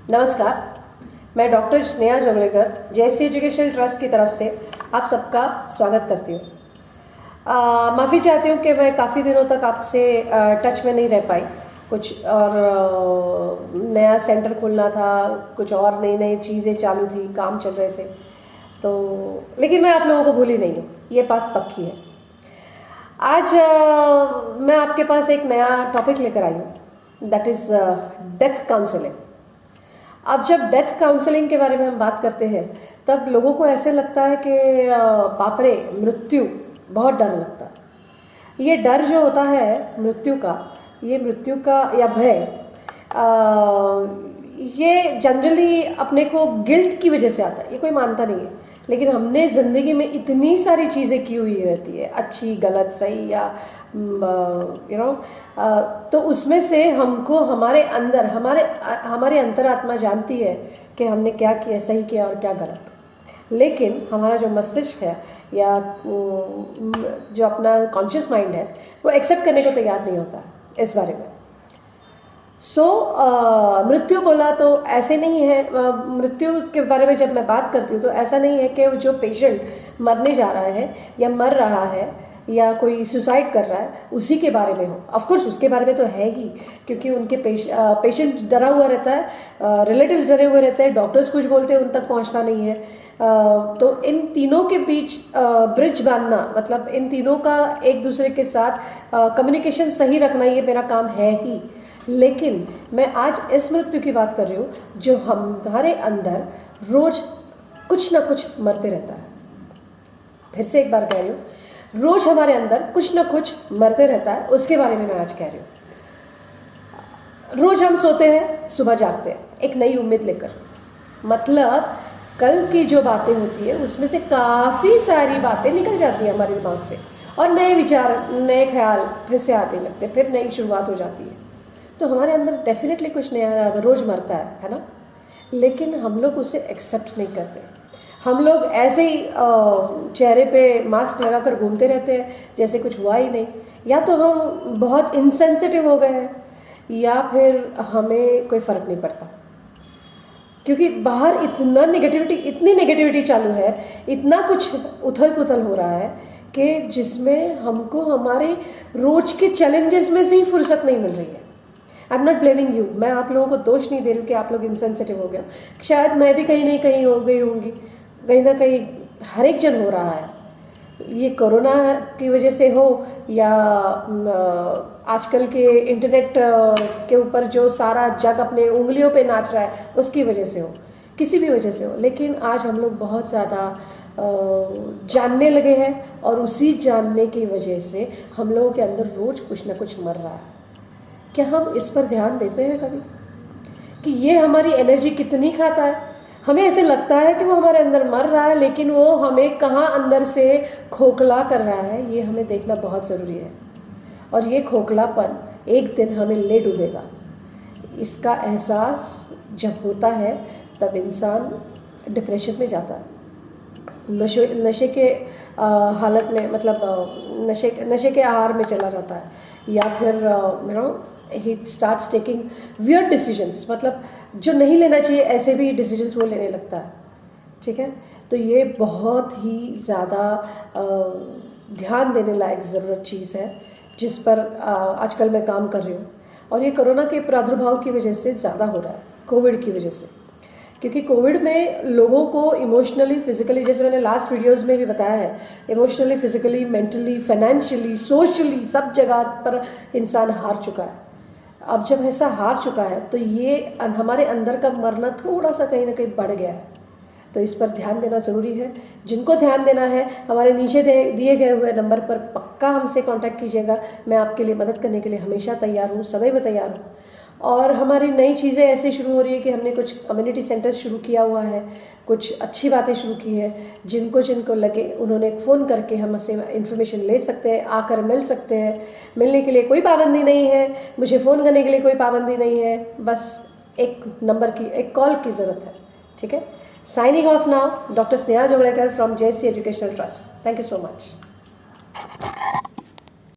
नमस्कार, मैं doctor Sneha Joglekar Jayshree educational trust की तरफ से आप सबका स्वागत करती हूँ। माफ़ी चाहती हूँ कि मैं काफ़ी दिनों तक आपसे टच में नहीं रह पाई। कुछ और नया सेंटर खोलना था, कुछ और नई नई चीज़ें चालू थी, काम चल रहे थे, तो लेकिन मैं आप लोगों को भूली नहीं हूँ, ये बात पक्की है। आज मैं आपके पास एक नया टॉपिक लेकर आई हूँ, दैट इज़ डेथ काउंसलिंग। अब जब डेथ काउंसलिंग के बारे में हम बात करते हैं तब लोगों को ऐसे लगता है कि बाप रे, मृत्यु, बहुत डर लगता है। ये डर जो होता है मृत्यु का, ये मृत्यु का या भय, ये जनरली अपने को गिल्ट की वजह से आता है। ये कोई मानता नहीं है, लेकिन हमने ज़िंदगी में इतनी सारी चीज़ें की हुई रहती है, अच्छी गलत सही या तो उसमें से हमको हमारे अंदर हमारी अंतरात्मा जानती है कि हमने क्या किया, सही किया और क्या गलत। लेकिन हमारा जो मस्तिष्क है या जो अपना कॉन्शियस माइंड है वो एक्सेप्ट करने को तैयार नहीं होता है इस बारे में। मृत्यु बोला तो ऐसे नहीं है, मृत्यु के बारे में जब मैं बात करती हूँ तो ऐसा नहीं है कि जो पेशेंट मरने जा रहा है या मर रहा है या कोई सुसाइड कर रहा है उसी के बारे में हो। ऑफ कोर्स उसके बारे में तो है ही, क्योंकि उनके पेशेंट डरा हुआ रहता है, रिलेटिव्स डरे हुए रहते हैं, डॉक्टर्स कुछ बोलते हैं उन तक पहुंचना नहीं है। तो इन तीनों के बीच ब्रिज बांधना, मतलब इन तीनों का एक दूसरे के साथ कम्युनिकेशन सही रखना, ये मेरा काम है ही। लेकिन मैं आज इस मृत्यु की बात कर रही हूँ जो हमारे अंदर रोज कुछ ना कुछ मरते रहता है। फिर से एक बार कह रही हूँ, रोज हमारे अंदर कुछ ना कुछ मरते रहता है, उसके बारे में मैं आज कह रही हूँ। रोज हम सोते हैं, सुबह जागते हैं एक नई उम्मीद लेकर, मतलब कल की जो बातें होती है उसमें से काफ़ी सारी बातें निकल जाती हैं हमारे दिमाग से और नए विचार, नए ख्याल फिर से आते लगते, फिर नई शुरुआत हो जाती है। तो हमारे अंदर डेफिनेटली कुछ नया रोज़ मरता है ना, लेकिन हम लोग उसे एक्सेप्ट नहीं करते। हम लोग ऐसे ही चेहरे पे मास्क लगाकर घूमते रहते हैं जैसे कुछ हुआ ही नहीं, या तो हम बहुत इनसेंसिटिव हो गए हैं या फिर हमें कोई फ़र्क नहीं पड़ता, क्योंकि बाहर इतनी नेगेटिविटी चालू है, इतना कुछ उथल पुथल हो रहा है कि जिसमें हमको हमारे रोज़ के चैलेंजेस में से ही फुर्सत नहीं मिल रही है। I am not blaming you, मैं आप लोगों को दोष नहीं दे रही हूँ कि आप लोग इनसेंसिटिव हो गए। शायद मैं भी कहीं नहीं कहीं हो गई होंगी, कहीं ना कहीं हर एक जन हो रहा है। ये कोरोना की वजह से हो या आजकल के इंटरनेट के ऊपर जो सारा जग अपने उंगलियों पे नाच रहा है उसकी वजह से हो, किसी भी वजह से हो, लेकिन आज हम लोग बहुत ज़्यादा जानने लगे हैं और उसी जानने की वजह से हम लोगों के अंदर रोज़ कुछ ना कुछ मर रहा है। क्या हम इस पर ध्यान देते हैं कभी कि ये हमारी एनर्जी कितनी खाता है? हमें ऐसे लगता है कि वो हमारे अंदर मर रहा है, लेकिन वो हमें कहाँ अंदर से खोखला कर रहा है, ये हमें देखना बहुत ज़रूरी है। और ये खोखलापन एक दिन हमें ले डूबेगा। इसका एहसास जब होता है तब इंसान डिप्रेशन में जाता है, नशे के हालत में, मतलब नशे के आहार में चला जाता है, या फिर he starts taking weird decisions, मतलब जो नहीं लेना चाहिए ऐसे भी डिसीजंस वो लेने लगता है। ठीक है, तो ये बहुत ही ज़्यादा ध्यान देने लायक ज़रूरत चीज़ है जिस पर आजकल मैं काम कर रही हूँ। और ये कोरोना के प्रादुर्भाव की वजह से ज़्यादा हो रहा है, कोविड की वजह से, क्योंकि कोविड में लोगों को इमोशनली, फिजिकली, जैसे मैंने लास्ट वीडियोस में भी बताया है, emotionally, physically, mentally, financially, socially, सब जगह पर इंसान हार चुका है। अब जब ऐसा हार चुका है तो ये हमारे अंदर का मरना थोड़ा सा कहीं ना कहीं बढ़ गया है, तो इस पर ध्यान देना ज़रूरी है। जिनको ध्यान देना है हमारे नीचे दिए गए हुए नंबर पर पक्का हमसे कांटेक्ट कीजिएगा। मैं आपके लिए मदद करने के लिए हमेशा तैयार हूँ, सदैव तैयार हूँ। और हमारी नई चीज़ें ऐसे शुरू हो रही है कि हमने कुछ कम्युनिटी सेंटर्स शुरू किया हुआ है, कुछ अच्छी बातें शुरू की है। जिनको लगे उन्होंने फ़ोन करके हमसे इन्फॉर्मेशन ले सकते हैं, आकर मिल सकते हैं। मिलने के लिए कोई पाबंदी नहीं है, मुझे फ़ोन करने के लिए कोई पाबंदी नहीं है, बस एक नंबर की, एक कॉल की ज़रूरत है। ठीक है, signing off now, doctor Sneha Joglekar from Jayshree educational trust. Thank you so much.